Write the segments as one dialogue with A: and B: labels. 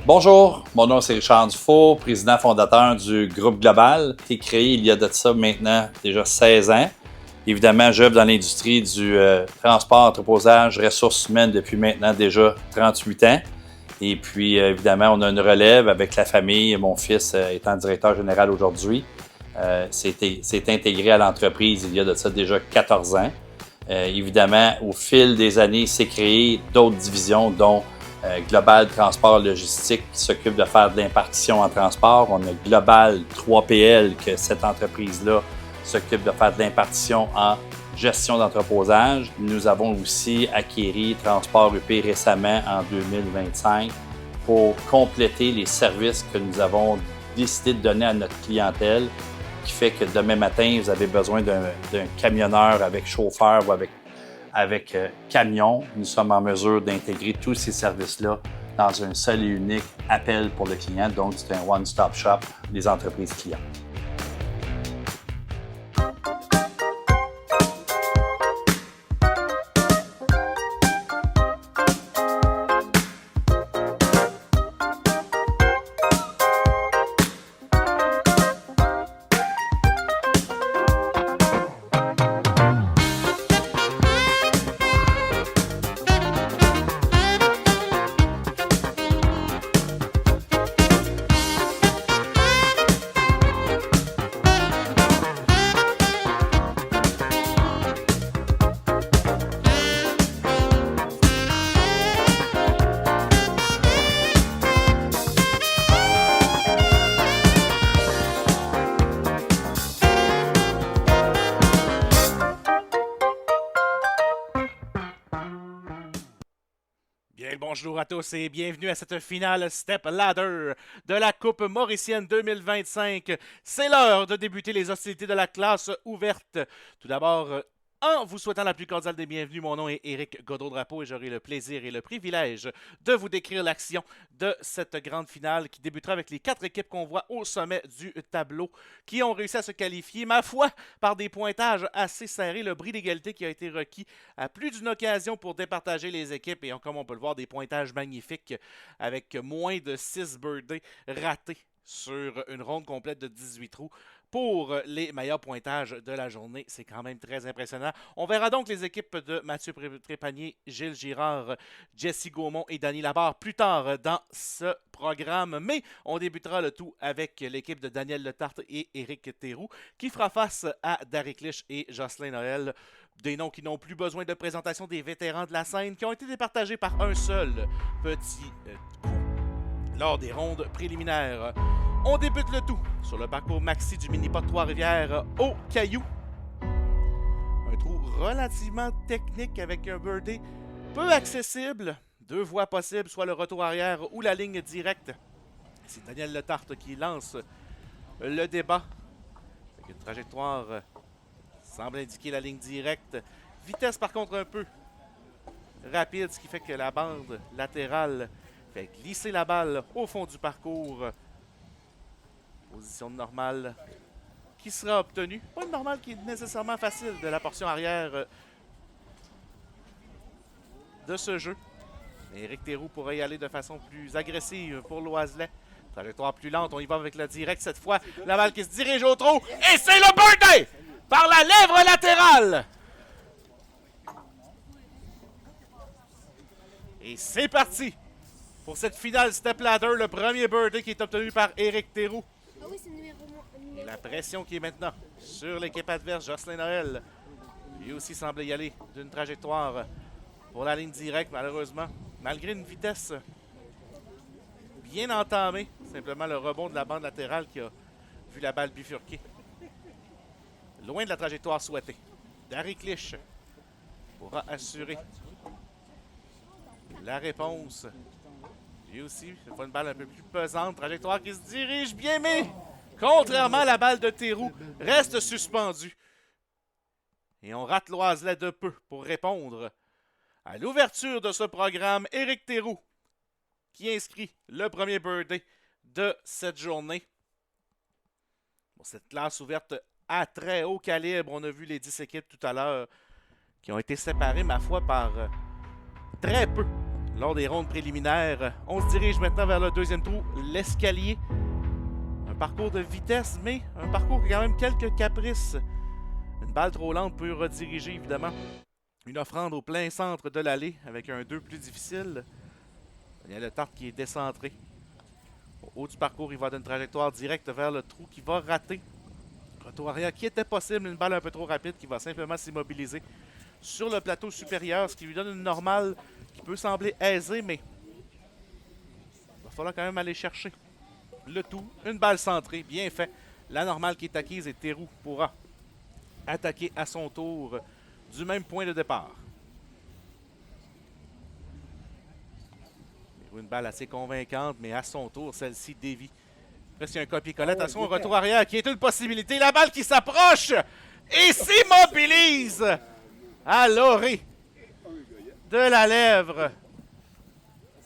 A: Bonjour, mon nom c'est Richard Dufault, président fondateur du groupe Global, qui est créé il y a de ça maintenant déjà 16 ans. Évidemment, j'œuvre dans l'industrie du transport, entreposage, ressources humaines depuis maintenant déjà 38 ans. Et puis, évidemment, on a une relève avec la famille. Mon fils étant directeur général aujourd'hui, s'est intégré à l'entreprise il y a de ça déjà 14 ans. Évidemment, au fil des années, s'est créé d'autres divisions, dont Global Transport Logistique qui s'occupe de faire de l'impartition en transport. On a Global 3PL que cette entreprise-là s'occupe de faire de l'impartition en gestion d'entreposage. Nous avons aussi acquis Transport UP récemment en 2025 pour compléter les services que nous avons décidé de donner à notre clientèle, qui fait que demain matin, vous avez besoin d'un camionneur avec chauffeur ou avec camion. Nous sommes en mesure d'intégrer tous ces services-là dans un seul et unique appel pour le client. Donc, c'est un one-stop shop des entreprises clients.
B: Bonjour à tous et bienvenue à cette finale Step Ladder de la Coupe Mauricienne 2025. C'est l'heure de débuter les hostilités de la classe ouverte. Tout d'abord, en vous souhaitant la plus cordiale des bienvenues, mon nom est Éric Godreau-Drapeau et j'aurai le plaisir et le privilège de vous décrire l'action de cette grande finale qui débutera avec les 4 équipes qu'on voit au sommet du tableau qui ont réussi à se qualifier, ma foi, par des pointages assez serrés. Le bris d'égalité qui a été requis à plus d'une occasion pour départager les équipes et comme on peut le voir, des pointages magnifiques avec moins de 6 birdies ratés sur une ronde complète de 18 trous. Pour les meilleurs pointages de la journée, c'est quand même très impressionnant. On verra donc les équipes de Mathieu Trépanier, Gilles Girard, Jesse Gaumont et Danny Labarre plus tard dans ce programme. Mais on débutera le tout avec l'équipe de Daniel Letarte et Éric Théroux qui fera face à Darry Clich et Jocelyn Noël. Des noms qui n'ont plus besoin de présentation, des vétérans de la scène qui ont été départagés par un seul petit coup lors des rondes préliminaires. On débute le tout sur le parcours maxi du mini-pot Trois-Rivières au Caillou. Un trou relativement technique avec un birdie peu accessible. 2 voies possibles, soit le retour arrière ou la ligne directe. C'est Daniel Letarte qui lance le débat. Avec une trajectoire semble indiquer la ligne directe. Vitesse par contre un peu rapide, ce qui fait que la bande latérale fait glisser la balle au fond du parcours. Position normale qui sera obtenue. Pas une normale qui est nécessairement facile de la portion arrière de ce jeu. Éric Théroux pourrait y aller de façon plus agressive pour l'Oiselet. Trajectoire plus lente, on y va avec le direct cette fois. La balle qui se dirige au trou et c'est le birdie par la lèvre latérale. Et c'est parti pour cette finale Step Ladder, le premier birdie qui est obtenu par Éric Théroux. Et la pression qui est maintenant sur l'équipe adverse, Jocelyn Noël. Lui aussi semble y aller d'une trajectoire pour la ligne directe, malheureusement. Malgré une vitesse bien entamée, simplement le rebond de la bande latérale qui a vu la balle bifurquer. Loin de la trajectoire souhaitée. Darry Clich pourra assurer la réponse. Lui aussi, il faut une balle un peu plus pesante. Trajectoire qui se dirige bien, mais contrairement à la balle de Théroux, reste suspendue. Et on rate l'Oiselet de peu pour répondre à l'ouverture de ce programme. Éric Théroux qui inscrit le premier birdie de cette journée. Bon, cette classe ouverte à très haut calibre. On a vu les 10 équipes tout à l'heure qui ont été séparées, ma foi, par très peu lors des rondes préliminaires. On se dirige maintenant vers le deuxième trou, l'escalier. Un parcours de vitesse, mais un parcours qui a quand même quelques caprices. Une balle trop lente peut rediriger, évidemment. Une offrande au plein centre de l'allée, avec un 2 plus difficile. Il y a le Tarte qui est décentré. Au haut du parcours, il va d'une trajectoire directe vers le trou qui va rater. Retour arrière qui était possible, une balle un peu trop rapide qui va simplement s'immobiliser sur le plateau supérieur, ce qui lui donne une normale qui peut sembler aisée, mais il va falloir quand même aller chercher le tout. Une balle centrée, bien fait. La normale qui est acquise et Théroux pourra attaquer à son tour du même point de départ. Une balle assez convaincante, mais à son tour, celle-ci dévie. Presque un copier-coller. Attention, un retour arrière qui est une possibilité. La balle qui s'approche et s'immobilise à l'orée de la lèvre.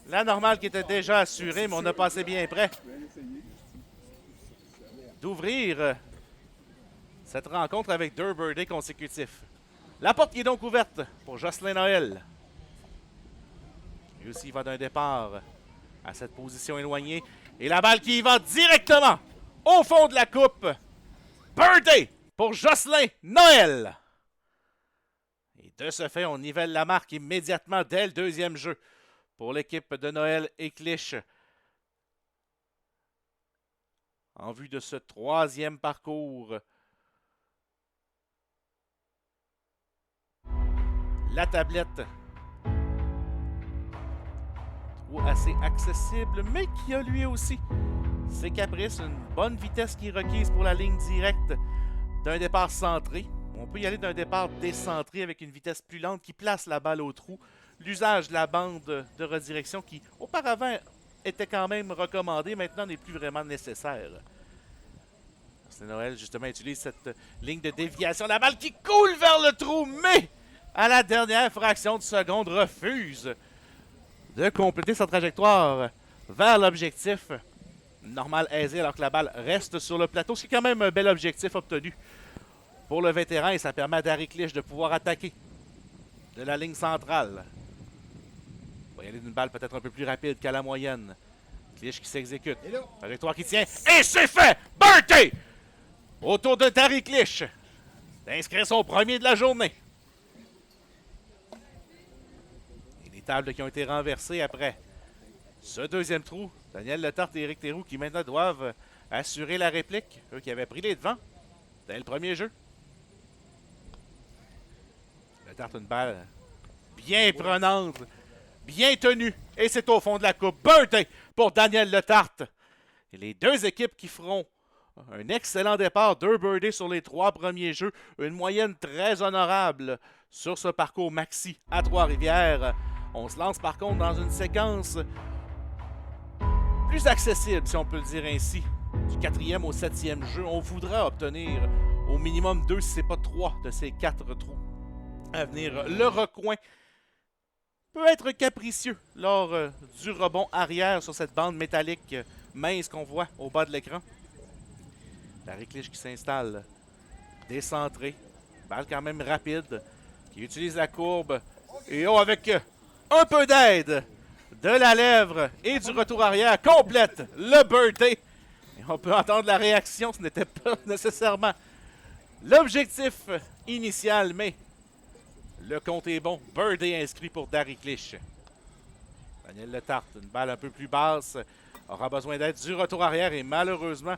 B: La normale qui était déjà assurée, mais on a passé bien près d'ouvrir cette rencontre avec 2 birdies consécutifs. La porte qui est donc ouverte pour Jocelyn Noël. Lui aussi, il va d'un départ à cette position éloignée. Et la balle qui y va directement au fond de la coupe. Birdie pour Jocelyn Noël. Et de ce fait, on nivelle la marque immédiatement dès le deuxième jeu pour l'équipe de Noël et Clich. En vue de ce troisième parcours. La tablette. Assez accessible, mais qui a lui aussi ses caprices, une bonne vitesse qui est requise pour la ligne directe d'un départ centré. On peut y aller d'un départ décentré avec une vitesse plus lente qui place la balle au trou. L'usage de la bande de redirection qui auparavant était quand même recommandé, maintenant n'est plus vraiment nécessaire. C'est Noël justement utilise cette ligne de déviation. La balle qui coule vers le trou, mais à la dernière fraction de seconde refuse de compléter sa trajectoire vers l'objectif. Normal aisé alors que la balle reste sur le plateau. C'est quand même un bel objectif obtenu pour le vétéran et ça permet à Darry Clich de pouvoir attaquer de la ligne centrale. Il va y aller d'une balle peut-être un peu plus rapide qu'à la moyenne. Clich qui s'exécute. Trajectoire qui tient. Et c'est fait! Birdie! Autour de Darry Clich d'inscrire son premier de la journée. Tables qui ont été renversées après ce deuxième trou. Daniel Letarte et Éric Théroux qui maintenant doivent assurer la réplique. Eux qui avaient pris les devants dès le premier jeu. Letarte une balle bien prenante, bien tenue. Et c'est au fond de la coupe. Birdie pour Daniel Letarte. Et les deux équipes qui feront un excellent départ. 2 birdies sur les 3 premiers jeux. Une moyenne très honorable sur ce parcours maxi à Trois-Rivières. On se lance par contre dans une séquence plus accessible, si on peut le dire ainsi. Du 4e au 7e jeu, on voudra obtenir au minimum 2, si ce n'est pas 3 de ces 4 trous à venir. Le recoin peut être capricieux lors du rebond arrière sur cette bande métallique mince qu'on voit au bas de l'écran. Darry Clich qui s'installe, décentré, balle quand même rapide, qui utilise la courbe. Et avec un peu d'aide de la lèvre et du retour arrière, complète le birdie. Et on peut entendre la réaction, ce n'était pas nécessairement l'objectif initial, mais le compte est bon. Birdie inscrit pour Darry Clich. Daniel Letarte, une balle un peu plus basse, aura besoin d'aide du retour arrière et malheureusement,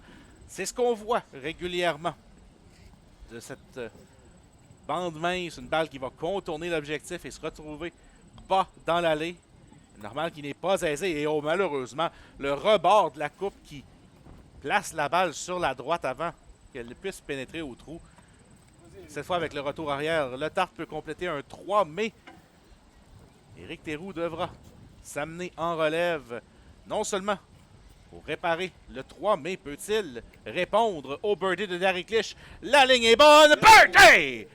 B: c'est ce qu'on voit régulièrement de cette bande mince, une balle qui va contourner l'objectif et se retrouver bas dans l'allée. Normal qui n'est pas aisé. Et malheureusement, le rebord de la coupe qui place la balle sur la droite avant qu'elle puisse pénétrer au trou. Cette fois avec le retour arrière, le Tarte peut compléter un 3, mais Éric Théroux devra s'amener en relève. Non seulement pour réparer le 3, mais peut-il répondre au birdie de Darry Clich? La ligne est bonne. Birdie!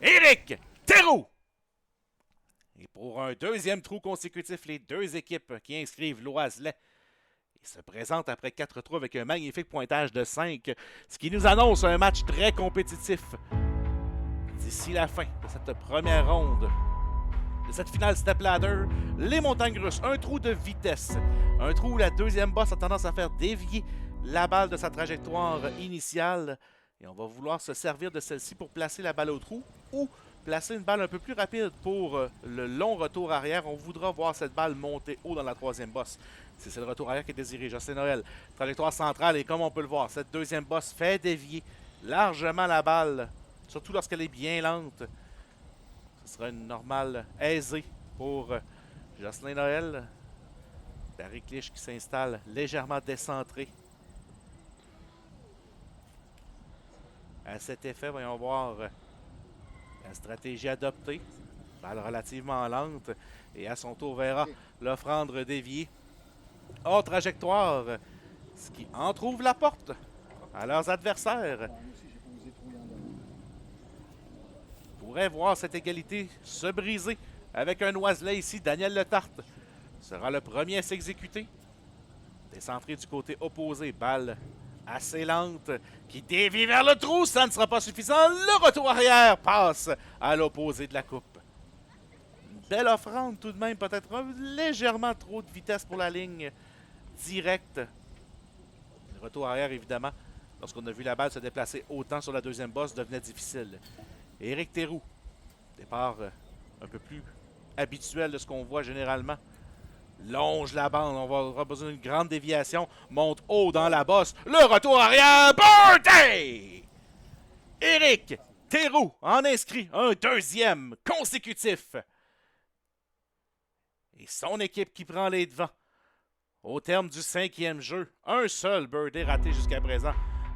B: Éric Théroux! Et pour un deuxième trou consécutif, les deux équipes qui inscrivent l'Oiselet se présentent après 4 trous avec un magnifique pointage de 5, ce qui nous annonce un match très compétitif d'ici la fin de cette première ronde de cette finale Step Ladder, les montagnes russes. Un trou de vitesse. Un trou où la deuxième boss a tendance à faire dévier la balle de sa trajectoire initiale. Et on va vouloir se servir de celle-ci pour placer la balle au trou ou placer une balle un peu plus rapide pour le long retour arrière. On voudra voir cette balle monter haut dans la troisième bosse. C'est le retour arrière qui est désiré. Jocelyn Noël, trajectoire centrale, et comme on peut le voir, cette deuxième bosse fait dévier largement la balle, surtout lorsqu'elle est bien lente. Ce sera une normale aisée pour Jocelyn Noël. Barry Clich qui s'installe légèrement décentré. À cet effet, voyons voir la stratégie adoptée. Balle relativement lente. Et à son tour verra l'offrande déviée hors trajectoire. Ce qui entrouvre la porte à leurs adversaires. On pourrait voir cette égalité se briser avec un oiselet ici. Daniel Letarte sera le premier à s'exécuter. Décentré du côté opposé. Balle assez lente qui dévie vers le trou. Ça ne sera pas suffisant. Le retour arrière passe à l'opposé de la coupe. Une belle offrande tout de même. Peut-être légèrement trop de vitesse pour la ligne directe. Le retour arrière, évidemment, lorsqu'on a vu la balle se déplacer autant sur la deuxième bosse, devenait difficile. Éric Théroux, départ un peu plus habituel de ce qu'on voit généralement. Longe la bande, on va avoir besoin d'une grande déviation. Monte haut dans la bosse. Le retour arrière. Birthday! Éric Théroux en inscrit un deuxième consécutif. Et son équipe qui prend les devants. Au terme du cinquième jeu, un seul birdie raté jusqu'à présent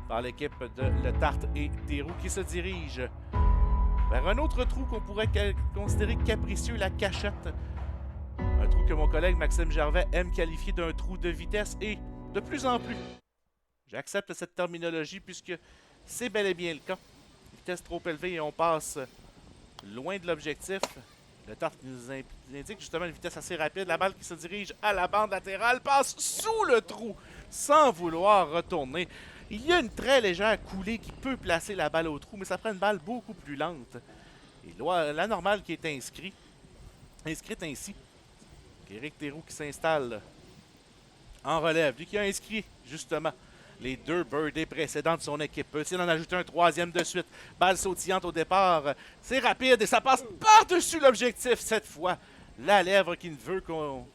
B: par l'équipe de Letarte et Théroux qui se dirige vers un autre trou qu'on pourrait considérer capricieux, la cachette. Un trou que mon collègue Maxime Gervais aime qualifier d'un trou de vitesse et de plus en plus. J'accepte cette terminologie puisque c'est bel et bien le cas. Vitesse trop élevée et on passe loin de l'objectif. Le Tarte nous indique justement une vitesse assez rapide. La balle qui se dirige à la bande latérale passe sous le trou sans vouloir retourner. Il y a une très légère coulée qui peut placer la balle au trou, mais ça prend une balle beaucoup plus lente. Et la normale qui est inscrite ainsi. Éric Théroux qui s'installe en relève. Lui qui a inscrit justement les deux birdies précédents de son équipe. Peut-il en ajouter un troisième de suite? Balle sautillante au départ. C'est rapide et ça passe par-dessus l'objectif cette fois. La lèvre qui ne veut qu'on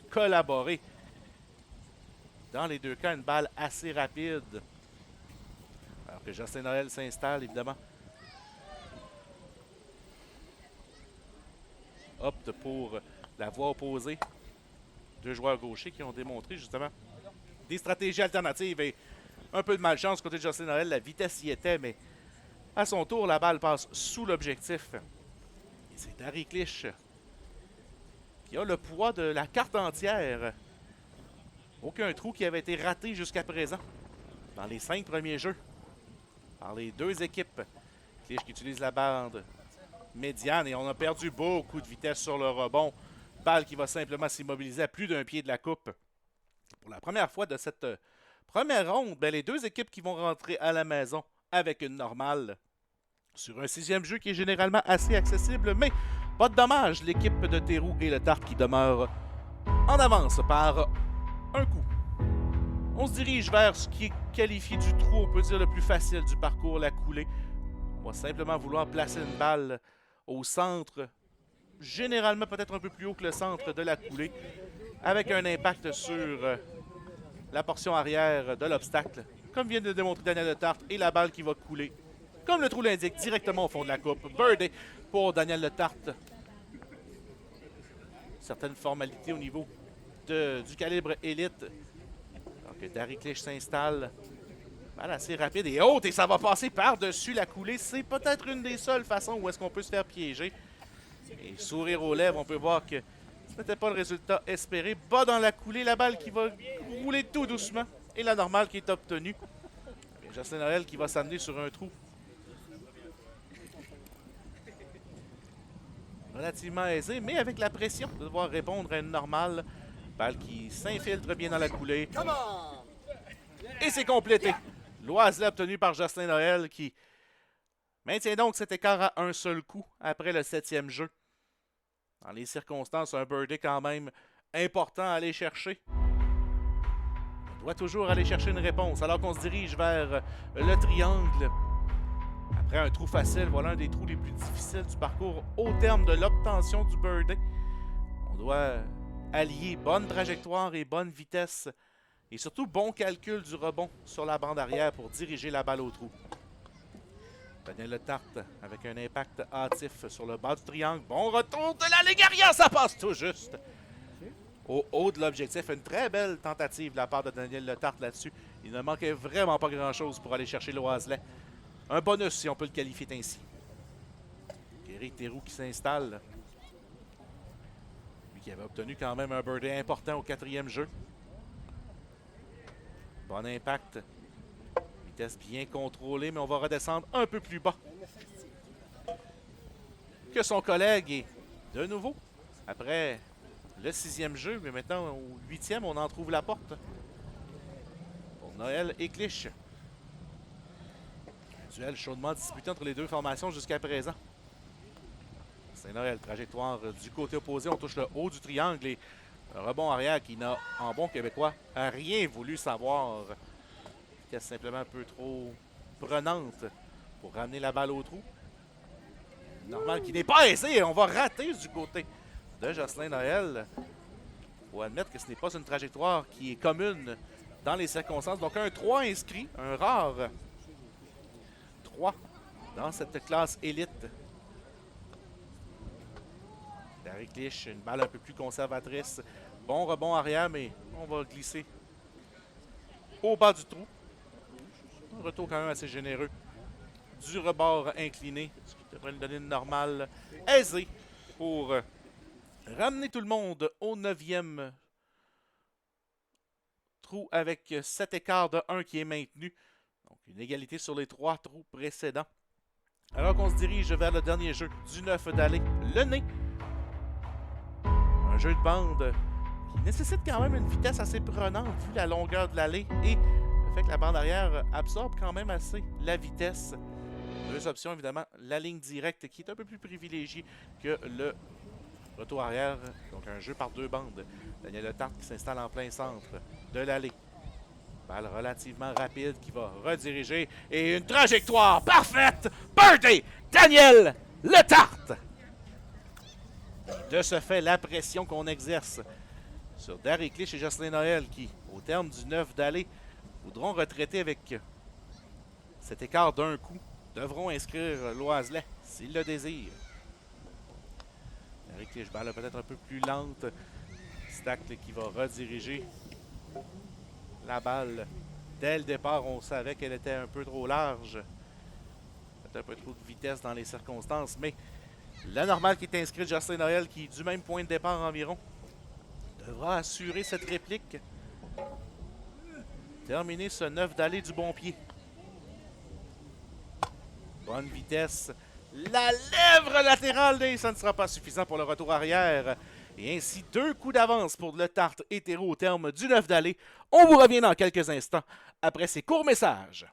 B: collaborer. Dans les deux cas, une balle assez rapide. Alors que Jocelyn Noël s'installe, évidemment. Opte pour la voie opposée. Deux joueurs gauchers qui ont démontré justement des stratégies alternatives et un peu de malchance côté de Jocelyn Noël. La vitesse y était, mais à son tour, la balle passe sous l'objectif. Et c'est Barry Clich qui a le poids de la carte entière. Aucun trou qui avait été raté jusqu'à présent dans les 5 premiers jeux par les deux équipes. Clich qui utilise la bande médiane et on a perdu beaucoup de vitesse sur le rebond. Balle qui va simplement s'immobiliser à plus d'un pied de la coupe. Pour la première fois de cette première ronde, les deux équipes qui vont rentrer à la maison avec une normale sur un 6e jeu qui est généralement assez accessible, mais pas de dommage. L'équipe de Théroux et le Tarte qui demeure en avance par un coup. On se dirige vers ce qui est qualifié du trou, on peut dire le plus facile du parcours, la coulée. On va simplement vouloir placer une balle au centre, généralement peut-être un peu plus haut que le centre de la coulée, avec un impact sur la portion arrière de l'obstacle, comme vient de démontrer Daniel Letarte, et la balle qui va couler, comme le trou l'indique, directement au fond de la coupe. Birdie pour Daniel Letarte. Certaines formalités au niveau du calibre élite. Alors que Barry Clich s'installe. Balle assez rapide et haute, et ça va passer par-dessus la coulée. C'est peut-être une des seules façons où est-ce qu'on peut se faire piéger. Et sourire aux lèvres, on peut voir que ce n'était pas le résultat espéré. Bas dans la coulée, la balle qui va rouler tout doucement. Et la normale qui est obtenue. Et Jocelyn Noël qui va s'amener sur un trou relativement aisé, mais avec la pression de devoir répondre à une normale. Balle qui s'infiltre bien dans la coulée. Et c'est complété. L'oiselet obtenu par Jocelyn Noël qui maintient donc cet écart à un seul coup après le 7e jeu. Dans les circonstances, un birdie quand même important à aller chercher. On doit toujours aller chercher une réponse alors qu'on se dirige vers le triangle. Après un trou facile, voilà un des trous les plus difficiles du parcours au terme de l'obtention du birdie. On doit allier bonne trajectoire et bonne vitesse et surtout bon calcul du rebond sur la bande arrière pour diriger la balle au trou. Daniel Letarte avec un impact hâtif sur le bas du triangle. Bon retour de la ligne arrière, ça passe tout juste. Au haut de l'objectif, une très belle tentative de la part de Daniel Letarte là-dessus. Il ne manquait vraiment pas grand-chose pour aller chercher l'Oiselet. Un bonus, si on peut le qualifier ainsi. Éric Théroux qui s'installe. Lui qui avait obtenu quand même un birdie important au 4e jeu. Bon impact. Vitesse bien contrôlée, mais on va redescendre un peu plus bas que son collègue. Et de nouveau, après le 6e jeu, mais maintenant au 8e, on en trouve la porte. Pour Noël et Clich. Un duel chaudement disputé entre les deux formations jusqu'à présent. C'est Noël, trajectoire du côté opposé. On touche le haut du triangle et un rebond arrière qui n'a, en bon québécois, rien voulu savoir. Vitesse simplement un peu trop prenante pour ramener la balle au trou. Normal qui n'est pas aisé. On va rater du côté de Jocelyn Noël. Il faut admettre que ce n'est pas une trajectoire qui est commune dans les circonstances. Donc un 3 inscrit, un rare 3 dans cette classe élite. Darry Clich, une balle un peu plus conservatrice. Bon rebond arrière, mais on va glisser au bas du trou. Un retour quand même assez généreux du rebord incliné, ce qui devrait nous donner une normale aisée pour ramener tout le monde au 9e trou avec 7 écarts de 1 qui est maintenu. Donc une égalité sur les 3 trous précédents. Alors qu'on se dirige vers le dernier jeu du 9 d'aller, le nez. Un jeu de bande qui nécessite quand même une vitesse assez prenante vu la longueur de l'allée et le fait que la bande arrière absorbe quand même assez la vitesse. Deux options évidemment, la ligne directe qui est un peu plus privilégiée que le retour arrière. Donc un jeu par 2 bandes. Daniel Letarte qui s'installe en plein centre de l'allée. Balle relativement rapide qui va rediriger et une trajectoire parfaite. Birdie! Daniel Letarte! De ce fait, la pression qu'on exerce sur Darry Clich et Jocelyn Noël qui, au terme du 9 d'aller, voudront retraiter avec cet écart d'un coup, devront inscrire l'Oiselet s'ils le désirent. Darry Clich, balle peut-être un peu plus lente. Stack qui va rediriger la balle. Dès le départ, on savait qu'elle était un peu trop large. Peut-être un peu trop de vitesse dans les circonstances, mais la normale qui est inscrite, Jocelyn Noël, qui est du même point de départ environ, devra assurer cette réplique. Terminer ce 9 d'aller du bon pied. Bonne vitesse. La lèvre latérale, et ça ne sera pas suffisant pour le retour arrière. Et ainsi, 2 coups d'avance pour Letarte et Théroux au terme du 9 d'aller. On vous revient dans quelques instants après ces courts messages.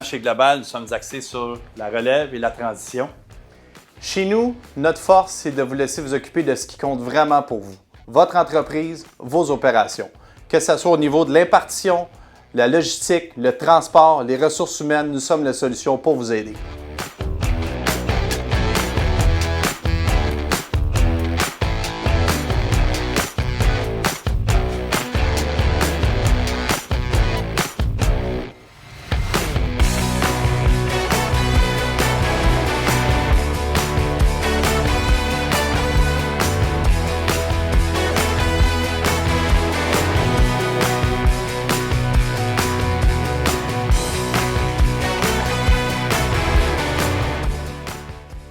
A: Chez Global, nous sommes axés sur la relève et la transition.
C: Chez nous, notre force, c'est de vous laisser vous occuper de ce qui compte vraiment pour vous. Votre entreprise, vos opérations. Que ce soit au niveau de l'impartition, la logistique, le transport, les ressources humaines, nous sommes la solution pour vous aider.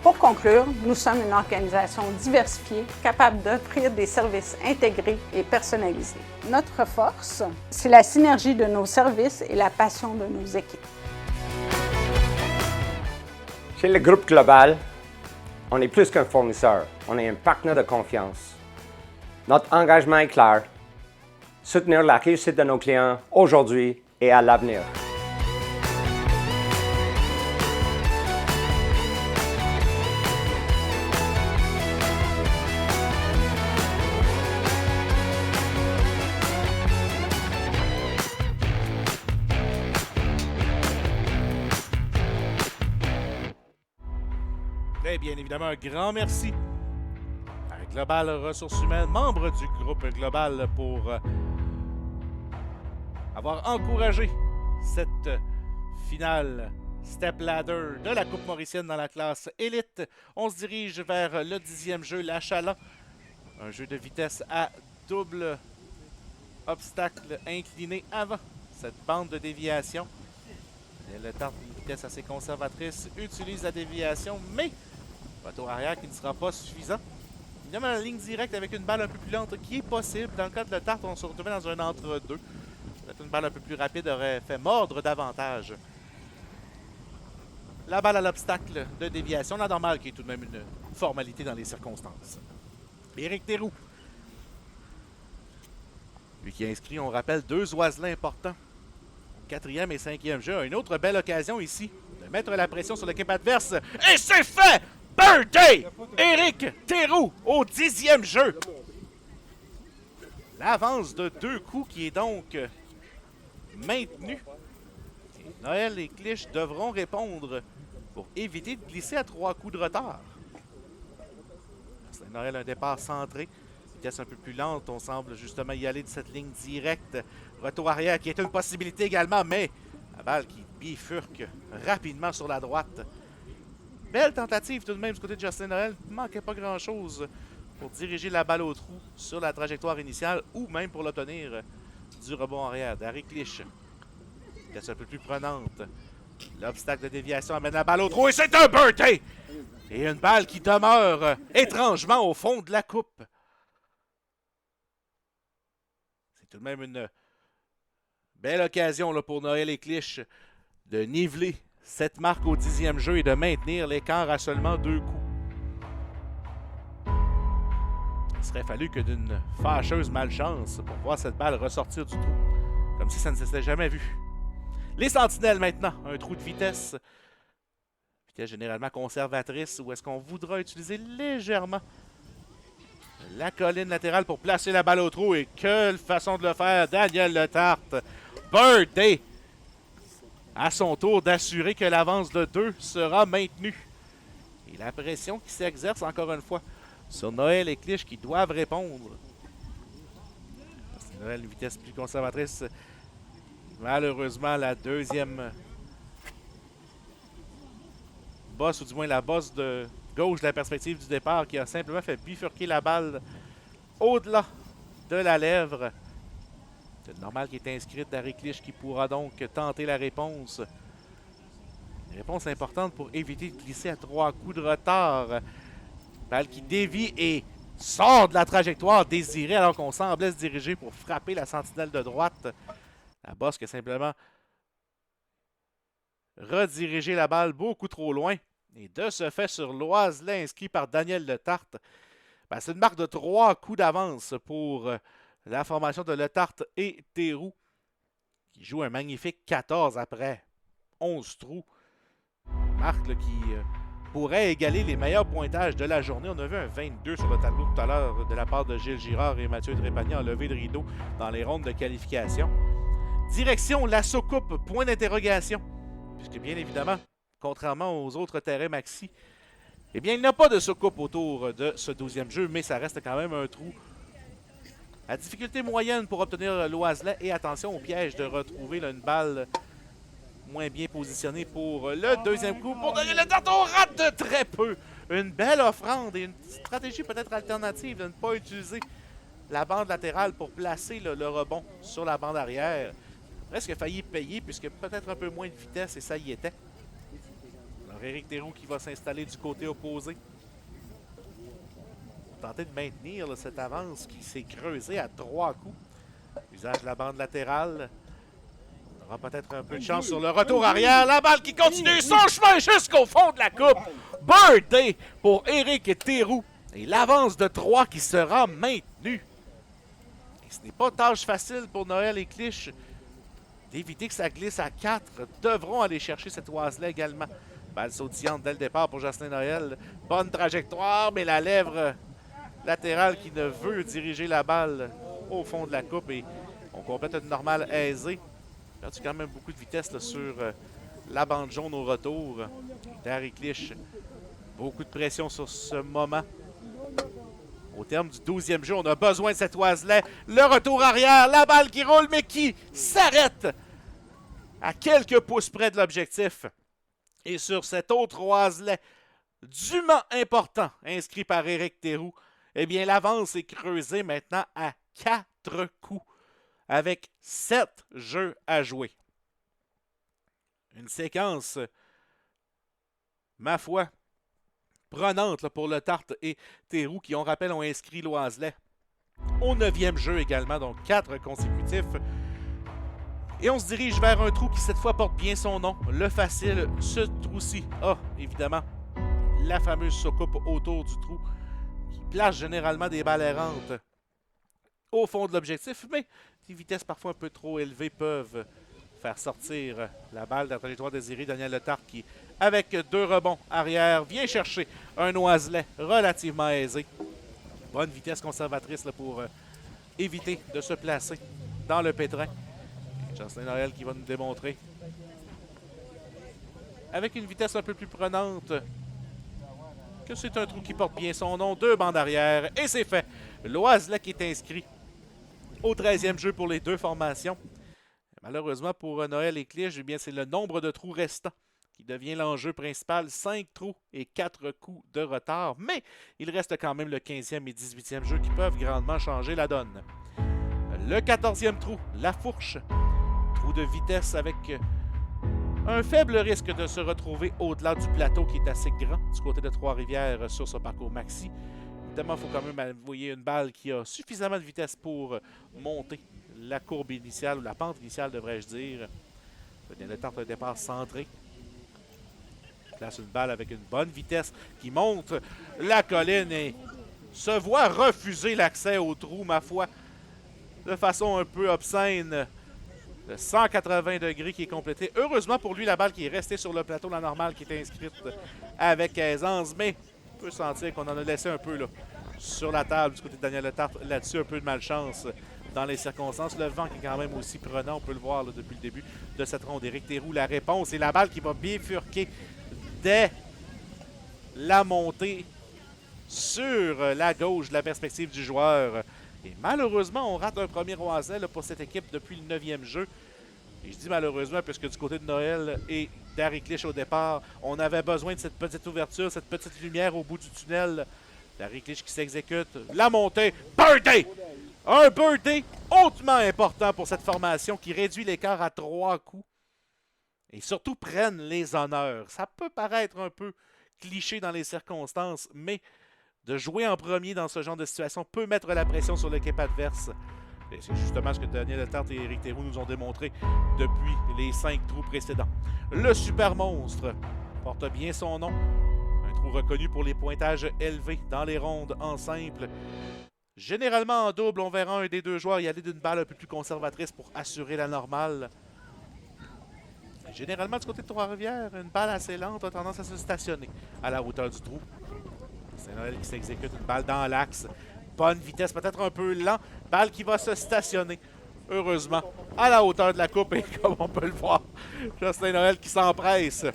D: Pour conclure, nous sommes une organisation diversifiée, capable d'offrir des services intégrés et personnalisés. Notre force, c'est la synergie de nos services et la passion de nos équipes.
E: Chez le groupe Global, on est plus qu'un fournisseur, on est un partenaire de confiance. Notre engagement est clair, soutenir la réussite de nos clients aujourd'hui et à l'avenir.
B: Et bien évidemment, un grand merci à Global Ressources Humaines, membre du groupe Global, pour avoir encouragé cette finale Step Ladder de la Coupe Mauricienne dans la classe élite. On se dirige vers le 10e jeu, l'Achaland. Un jeu de vitesse à double obstacle incliné avant cette bande de déviation. Et le Tarte, une vitesse assez conservatrice, utilise la déviation, mais retour arrière qui ne sera pas suffisant. Évidemment, la ligne directe avec une balle un peu plus lente qui est possible. Dans le cas de le Tarte, on se retrouvait dans un entre-deux. Peut-être une balle un peu plus rapide aurait fait mordre davantage la balle à l'obstacle de déviation. La normale qui est tout de même une formalité dans les circonstances. Éric Théroux, lui qui a inscrit, on rappelle, 2 oiselets importants. 4e et 5e jeu. Une autre belle occasion ici de mettre la pression sur l'équipe adverse. Et c'est fait! Birthday! Éric Théroux au 10e jeu. L'avance de 2 coups qui est donc maintenue. Et Noël et Clich devront répondre pour éviter de glisser à 3 coups de retard. C'est Noël, un départ centré. Vitesse un peu plus lente. On semble justement y aller de cette ligne directe. Retour arrière qui est une possibilité également, mais la balle qui bifurque rapidement sur la droite. Belle tentative tout de même du côté de Justin Noël. Il ne manquait pas grand-chose pour diriger la balle au trou sur la trajectoire initiale ou même pour l'obtenir du rebond arrière d'Harry Clich. Vitesse un peu plus prenante. L'obstacle de déviation amène la balle au trou et c'est un birthday! Et une balle qui demeure étrangement au fond de la coupe. C'est tout de même une belle occasion là, pour Noël et Clich de niveler cette marque au 10e jeu et de maintenir l'écart à seulement 2 coups. Il serait fallu que d'une fâcheuse malchance pour voir cette balle ressortir du trou, comme si ça ne s'était jamais vu. Les sentinelles maintenant, un trou de vitesse. Vitesse généralement conservatrice, ou est-ce qu'on voudra utiliser légèrement la colline latérale pour placer la balle au trou? Et quelle façon de le faire, Daniel Le Tarte. Birthday! À son tour d'assurer que l'avance de 2 sera maintenue. Et la pression qui s'exerce encore une fois sur Noël et Clich qui doivent répondre. Parce que Noël, une vitesse plus conservatrice. Malheureusement, la deuxième bosse, ou du moins la bosse de gauche de la perspective du départ, qui a simplement fait bifurquer la balle au-delà de la lèvre. C'est le normal qui est inscrite d'Harry Clich qui pourra donc tenter la réponse. Une réponse importante pour éviter de glisser à 3 coups de retard. Balle qui dévie et sort de la trajectoire désirée alors qu'on semblait se diriger pour frapper la sentinelle de droite. La bosse qui a simplement redirigé la balle beaucoup trop loin. Et de ce fait, sur l'oiselet inscrit par Daniel Le Tarte, ben c'est une marque de 3 coups d'avance pour la formation de Le Tarte et Théroux, qui joue un magnifique 14 après 11 trous. Marque là, qui pourrait égaler les meilleurs pointages de la journée. On a vu un 22 sur le tableau tout à l'heure de la part de Gilles Girard et Mathieu Trépanier en levée de rideau dans les rondes de qualification. Direction la Soucoupe, point d'interrogation. Puisque bien évidemment, contrairement aux autres terrains maxi, eh bien il n'y a pas de Soucoupe autour de ce 12e jeu, mais ça reste quand même un trou à difficulté moyenne pour obtenir l'oiselet. Et attention au piège de retrouver là, une balle moins bien positionnée pour le deuxième coup. Pour donner le Tarte, on rate de très peu. Une belle offrande et une stratégie peut-être alternative de ne pas utiliser la bande latérale pour placer le rebond sur la bande arrière. Presque failli payer puisque peut-être un peu moins de vitesse et ça y était. Alors Éric Théroux qui va s'installer du côté opposé. Tenter de maintenir là, cette avance qui s'est creusée à 3 coups. Usage de la bande latérale. On aura peut-être un peu de chance sur le retour arrière. La balle qui continue son chemin jusqu'au fond de la coupe. Birthday pour Éric Théroux. Et l'avance de 3 qui sera maintenue. Et ce n'est pas tâche facile pour Noël et Clich d'éviter que ça glisse à 4. Devront aller chercher cette oiselet également. Balle sautillante dès le départ pour Jocelyn Noël. Bonne trajectoire, mais la lèvre latérale qui ne veut diriger la balle au fond de la coupe. Et on complète une normale aisée. Perdu quand même beaucoup de vitesse là, sur la bande jaune au retour. Harry Clich Beaucoup de pression sur ce moment. Au terme du 12e jeu, on a besoin de cet Oiselet. Le retour arrière, la balle qui roule, mais qui s'arrête à quelques pouces près de l'objectif. Et sur cet autre Oiselet, dûment important, inscrit par Éric Théroux, eh bien, l'avance est creusée maintenant à 4 coups, avec 7 jeux à jouer. Une séquence, ma foi, prenante là, pour le Tarte et Théroux qui, on rappelle, ont inscrit l'Oiselet au 9e jeu également, donc 4 consécutifs. Et on se dirige vers un trou qui cette fois porte bien son nom, le facile. Ce trou-ci a évidemment la fameuse soucoupe autour du trou qui place généralement des balles errantes au fond de l'objectif, mais des vitesses parfois un peu trop élevées peuvent faire sortir la balle dans la trajectoire désirée. Daniel Letarte qui, avec 2 rebonds arrière, vient chercher un Oiselet relativement aisé. Bonne vitesse conservatrice là, pour éviter de se placer dans le pétrin. Jocelyn Noël qui va nous démontrer avec une vitesse un peu plus prenante que c'est un trou qui porte bien son nom. 2 bandes arrière et c'est fait. L'Oiselet qui est inscrit au 13e jeu pour les 2 formations. Malheureusement pour Noël et Cliche, eh bien c'est le nombre de trous restants qui devient l'enjeu principal. 5 trous et 4 coups de retard. Mais il reste quand même le 15e et 18e jeu qui peuvent grandement changer la donne. Le 14e trou, la fourche. Trou de vitesse avec un faible risque de se retrouver au-delà du plateau qui est assez grand du côté de Trois-Rivières sur ce parcours maxi. Évidemment, il faut quand même envoyer une balle qui a suffisamment de vitesse pour monter la courbe initiale, ou la pente initiale, devrais-je dire. Le Tarte un départ centré. Place une balle avec une bonne vitesse qui monte la colline et se voit refuser l'accès au trou, ma foi, de façon un peu obscène. Le 180 degrés qui est complété. Heureusement pour lui, la balle qui est restée sur le plateau, la normale qui est inscrite avec aisance, mais on peut sentir qu'on en a laissé un peu là, sur la table du côté de Daniel Letarte. Là-dessus, un peu de malchance dans les circonstances. Le vent qui est quand même aussi prenant, on peut le voir là, depuis le début de cette ronde. Éric Théroux, la réponse, et la balle qui va bifurquer dès la montée sur la gauche de la perspective du joueur. Et malheureusement, on rate un premier Oiselet là, pour cette équipe depuis le 9e jeu. Et je dis malheureusement, puisque du côté de Noël et d'Harry Cliche au départ, on avait besoin de cette petite ouverture, cette petite lumière au bout du tunnel. Harry Cliche qui s'exécute. La montée. Birdie! Un birdie hautement important pour cette formation qui réduit l'écart à 3 coups. Et surtout prennent les honneurs. Ça peut paraître un peu cliché dans les circonstances, mais de jouer en premier dans ce genre de situation peut mettre la pression sur l'équipe adverse. Et c'est justement ce que Daniel Letarte et Éric Théroux nous ont démontré depuis les 5 trous précédents. Le super monstre porte bien son nom. Un trou reconnu pour les pointages élevés dans les rondes en simple. Généralement en double, on verra un des 2 joueurs y aller d'une balle un peu plus conservatrice pour assurer la normale. Généralement du côté de Trois-Rivières, une balle assez lente a tendance à se stationner à la hauteur du trou. C'est Noël qui s'exécute, une balle dans l'axe. Bonne vitesse, peut-être un peu lent. Balle qui va se stationner, heureusement, à la hauteur de la coupe. Et comme on peut le voir, Jocelyn Noël qui s'empresse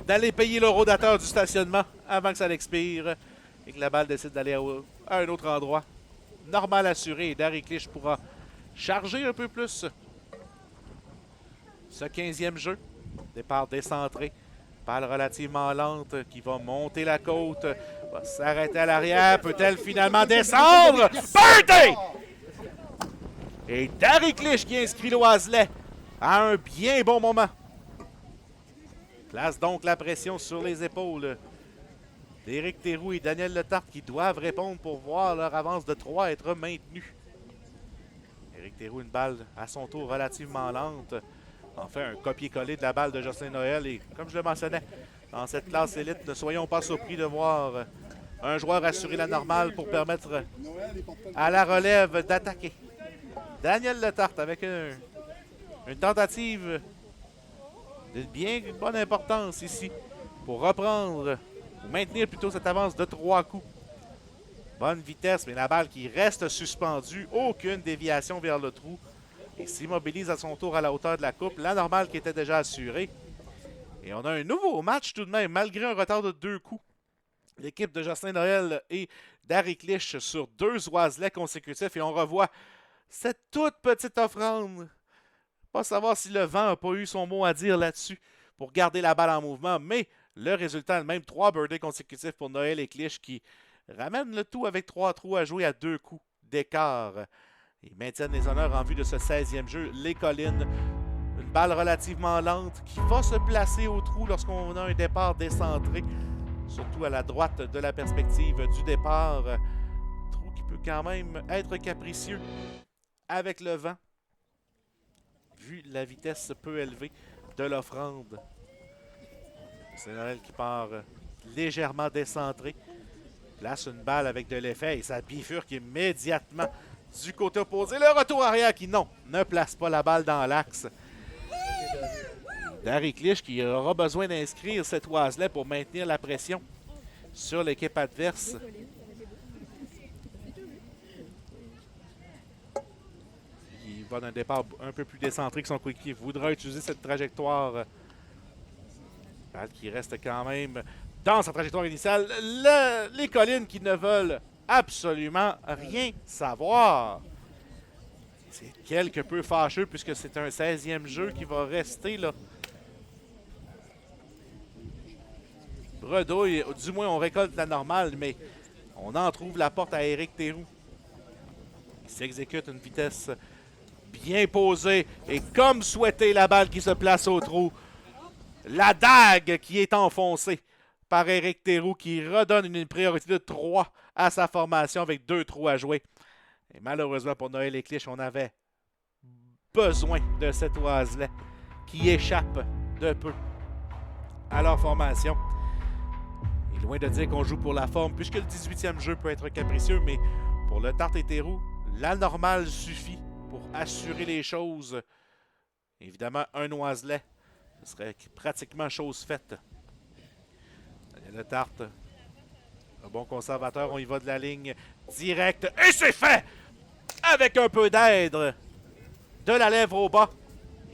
B: d'aller payer le rodateur du stationnement avant que ça l'expire. Et que la balle décide d'aller à un autre endroit. Normal assuré. Et Harry Cliche pourra charger un peu plus ce 15e jeu. Départ décentré. Balle relativement lente qui va monter la côte. Va s'arrêter à l'arrière. Peut-elle finalement descendre? Birdie! Et Harry Cliche qui inscrit l'Oiselet à un bien bon moment. Place donc la pression sur les épaules d'Éric Théroux et Daniel Letarte qui doivent répondre pour voir leur avance de 3 être maintenue. Éric Théroux, une balle à son tour relativement lente. Enfin, un copier-coller de la balle de Jocelyn Noël. Et comme je le mentionnais, dans cette classe élite, ne soyons pas surpris de voir un joueur assurer la normale pour permettre à la relève d'attaquer. Daniel Letarte avec une tentative de bien bonne importance ici pour reprendre, ou maintenir plutôt cette avance de 3 coups. Bonne vitesse, mais la balle qui reste suspendue. Aucune déviation vers le trou. Et s'immobilise à son tour à la hauteur de la coupe. La normale qui était déjà assurée. Et on a un nouveau match tout de même, malgré un retard de 2 coups. L'équipe de Jocelyn Noël et d'Harry Clich sur 2 oiselets consécutifs. Et on revoit cette toute petite offrande. Pas savoir si le vent n'a pas eu son mot à dire là-dessus pour garder la balle en mouvement. Mais le résultat est le même. 3 birdies consécutifs pour Noël et Clich qui ramènent le tout avec 3 trous à jouer à 2 coups d'écart. Ils maintiennent les honneurs en vue de ce 16e jeu. Les collines. Une balle relativement lente qui va se placer au trou lorsqu'on a un départ décentré. Surtout à la droite de la perspective du départ. Trou qui peut quand même être capricieux avec le vent. Vu la vitesse peu élevée de l'offrande. C'est Noël qui part légèrement décentré. Place une balle avec de l'effet et ça bifurque immédiatement du côté opposé. Le retour arrière qui, non, ne place pas la balle dans l'axe. Harry Clich qui aura besoin d'inscrire cet oiselet pour maintenir la pression sur l'équipe adverse. Il va d'un départ un peu plus décentré que son coéquipier. Voudra utiliser cette trajectoire. Balle qui reste quand même dans sa trajectoire initiale. Les collines qui ne veulent absolument rien savoir. C'est quelque peu fâcheux puisque c'est un 16e jeu qui va rester là. Bredouille, du moins on récolte la normale, mais on en trouve la porte à Éric Théroux. Il s'exécute une vitesse bien posée et comme souhaité, la balle qui se place au trou. La dague qui est enfoncée par Éric Théroux qui redonne une priorité de 3 à sa formation avec 2 trous à jouer. Et malheureusement pour Noël et Clich, on avait besoin de cet oiselet qui échappe de peu à leur formation. Et loin de dire qu'on joue pour la forme, puisque le 18e jeu peut être capricieux, mais pour le Tarte et Théroux, la normale suffit pour assurer les choses. Évidemment, un oiselet, ce serait pratiquement chose faite. Le Tarte, un bon conservateur, on y va de la ligne directe, et c'est fait! Avec un peu d'aide de la lèvre au bas.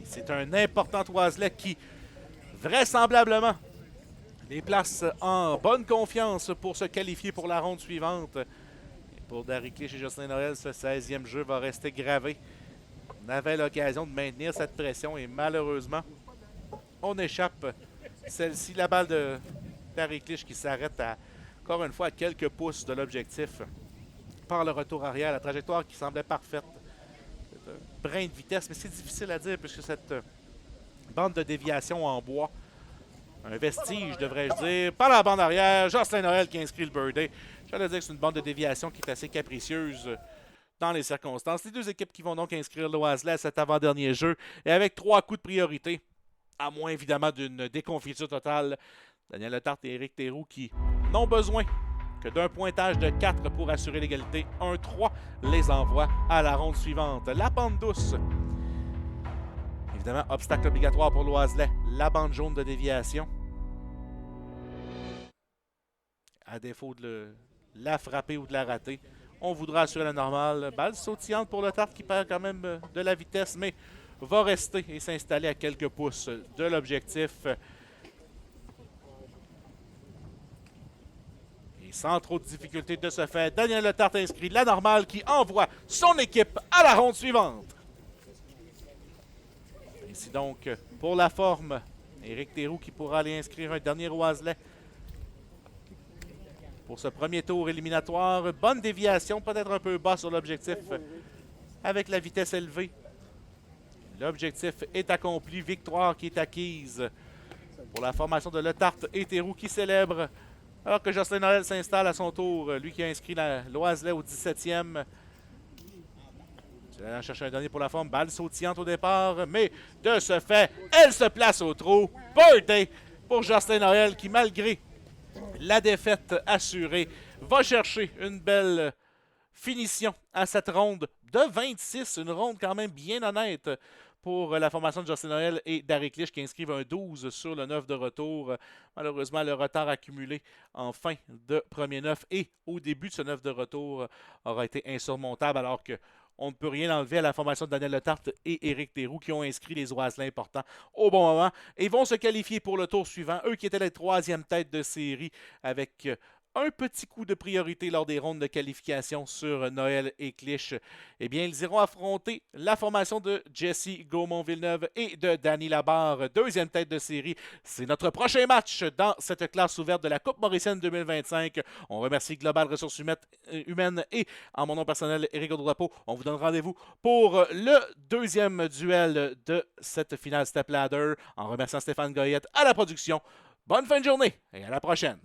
B: C'est un important oiselet qui, vraisemblablement, les place en bonne confiance pour se qualifier pour la ronde suivante. Et pour Harry Clich et Jocelyn Noël, ce 16e jeu va rester gravé. On avait l'occasion de maintenir cette pression et malheureusement, on échappe celle-ci. La balle d'Harry Clich qui s'arrête encore une fois à quelques pouces de l'objectif par le retour arrière. La trajectoire qui semblait parfaite. C'est un brin de vitesse, mais c'est difficile à dire puisque cette bande de déviation en bois, un vestige, devrais-je dire, par la bande arrière, Jocelyn Noël qui inscrit le birdie. J'allais dire que c'est une bande de déviation qui est assez capricieuse dans les circonstances. Les deux équipes qui vont donc inscrire l'oiselet à cet avant-dernier jeu et avec 3 coups de priorité, à moins évidemment d'une déconfiture totale. Daniel Letarte et Éric Théroux qui n'ont besoin que d'un pointage de 4 pour assurer l'égalité. 1-3 les envoie à la ronde suivante. La bande douce. Évidemment, obstacle obligatoire pour l'oiselet. La bande jaune de déviation. À défaut de la frapper ou de la rater, on voudra assurer la normale. Balle sautillante pour le Tarte qui perd quand même de la vitesse, mais va rester et s'installer à quelques pouces de l'objectif. Et sans trop de difficultés de ce fait, Daniel Letarte inscrit la normale qui envoie son équipe à la ronde suivante. Ici donc, pour la forme, Éric Théroux qui pourra aller inscrire un dernier oiselet pour ce premier tour éliminatoire. Bonne déviation, peut-être un peu bas sur l'objectif avec la vitesse élevée. L'objectif est accompli. Victoire qui est acquise pour la formation de Letarte et Théroux qui célèbre alors que Jocelyn Noël s'installe à son tour. Lui qui a inscrit l'oiselet au 17e. Il va aller chercher un dernier pour la forme. Balle sautillante au départ, mais de ce fait, elle se place au trou. Birthday pour Jocelyn Noël qui, malgré la défaite assurée, va chercher une belle finition à cette ronde de 26. Une ronde quand même bien honnête pour la formation de Jocelyn Noël et d'Harry Clich qui inscrivent un 12 sur le 9 de retour. Malheureusement, le retard accumulé en fin de premier 9 et au début de ce 9 de retour aura été insurmontable alors que on ne peut rien enlever à la formation de Daniel Letarte et Éric Théroux qui ont inscrit les Oiselins importants au bon moment et vont se qualifier pour le tour suivant. Eux qui étaient la 3e tête de série avec un petit coup de priorité lors des rondes de qualification sur Noël et Clich. Eh bien, ils iront affronter la formation de Jesse Gaumont-Villeneuve et de Danny Labarre, 2e tête de série. C'est notre prochain match dans cette classe ouverte de la Coupe Mauricienne 2025. On remercie Global Ressources Humaines et, en mon nom personnel, Éric Gaudreau-Drapeau, on vous donne rendez-vous pour le 2e duel de cette finale Step Ladder. En remerciant Stéphane Goyette à la production. Bonne fin de journée et à la prochaine!